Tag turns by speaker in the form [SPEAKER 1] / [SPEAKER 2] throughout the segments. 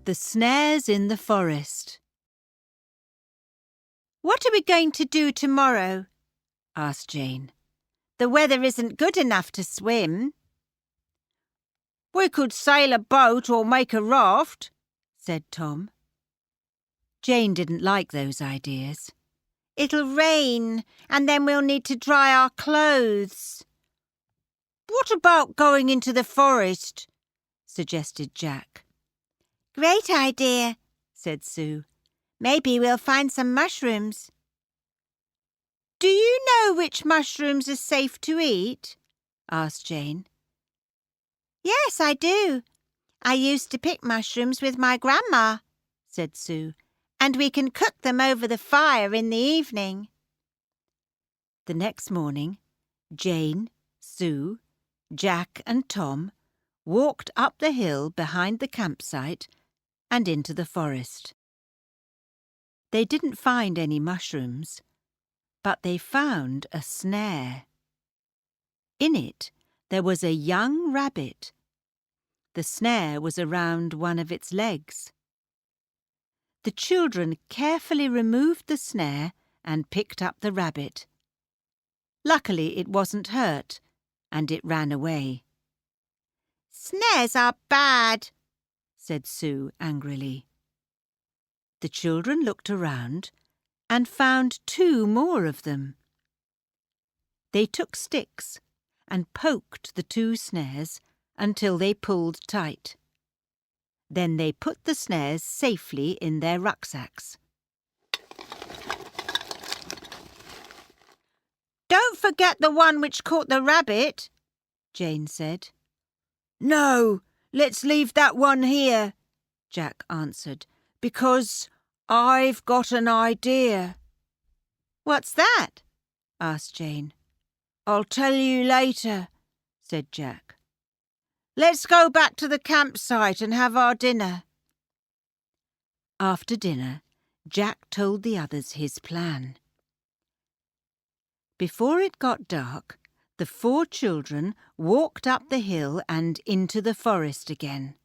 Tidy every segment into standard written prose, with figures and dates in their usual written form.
[SPEAKER 1] The snares in the forest.
[SPEAKER 2] "What are we going to do tomorrow?" asked Jane. "The weather isn't good enough to swim." "We could sail a boat or make a raft," said Tom.
[SPEAKER 1] Jane didn't like those ideas.
[SPEAKER 2] "It'll rain, and then we'll need to dry our clothes." "What about going into the forest?" suggested Jack. "Great idea," said Sue. "Maybe we'll find some mushrooms." "Do you know which mushrooms are safe to eat?" asked Jane. "Yes, I do. I used to pick mushrooms with my grandma," said Sue, "and we can cook them over the fire in the evening."
[SPEAKER 1] The next morning, Jane, Sue, Jack and Tom walked up the hill behind the campsite and into the forest. They didn't find any mushrooms, but they found a snare. In it, there was a young rabbit. The snare was around one of its legs. The children carefully removed the snare and picked up the rabbit. Luckily, it wasn't hurt, and it ran away.
[SPEAKER 2] "Snares are bad,"
[SPEAKER 1] said Sue angrily. The children looked around and found 2 more of them. They took sticks and poked the 2 snares until they pulled tight. Then they put the snares safely in their rucksacks.
[SPEAKER 2] "Don't forget the one which caught the rabbit," Jane said.
[SPEAKER 1] "No, let's leave that one here," Jack answered, "because I've got an idea."
[SPEAKER 2] "What's that?"
[SPEAKER 1] asked Jane. "I'll tell you later," said Jack.
[SPEAKER 2] "Let's go back to the campsite and have our dinner."
[SPEAKER 1] After dinner, Jack told the others his plan. Before it got dark, the 4 children walked up the hill and into the forest again.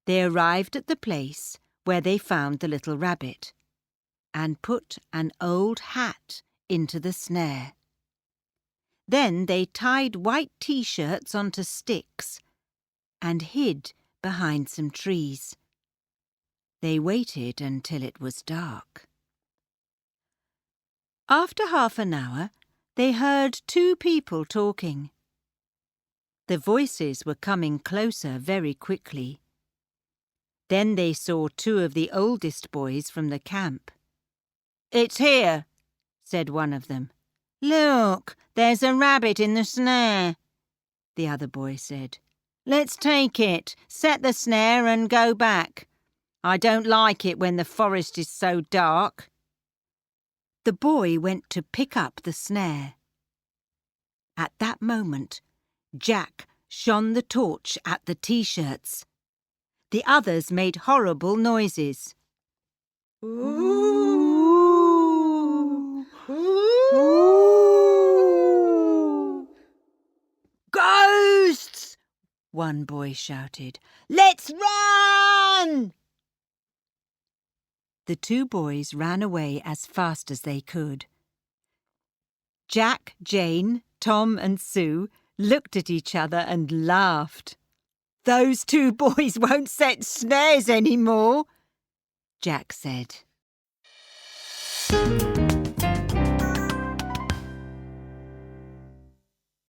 [SPEAKER 1] They arrived at the place where they found the little rabbit and put an old hat into the snare. Then they tied white T-shirts onto sticks and hid behind some trees. They waited until it was dark. After half an hour, they heard 2 people talking. The voices were coming closer very quickly. Then they saw 2 of the oldest boys from the camp. "It's here," said one of them.
[SPEAKER 2] "Look, there's a rabbit in the snare,"
[SPEAKER 1] the other boy said.
[SPEAKER 2] "Let's take it, set the snare and go back. I don't like it when the forest is so dark."
[SPEAKER 1] The boy went to pick up the snare. At that moment, Jack shone the torch at the T-shirts. The others made horrible noises.
[SPEAKER 2] Ooh! Ooh!
[SPEAKER 1] "Ghosts!" one boy shouted.
[SPEAKER 2] "Let's run!"
[SPEAKER 1] The 2 boys ran away as fast as they could. Jack, Jane, Tom and Sue looked at each other and laughed.
[SPEAKER 2] "Those 2 boys won't set snares anymore," Jack said.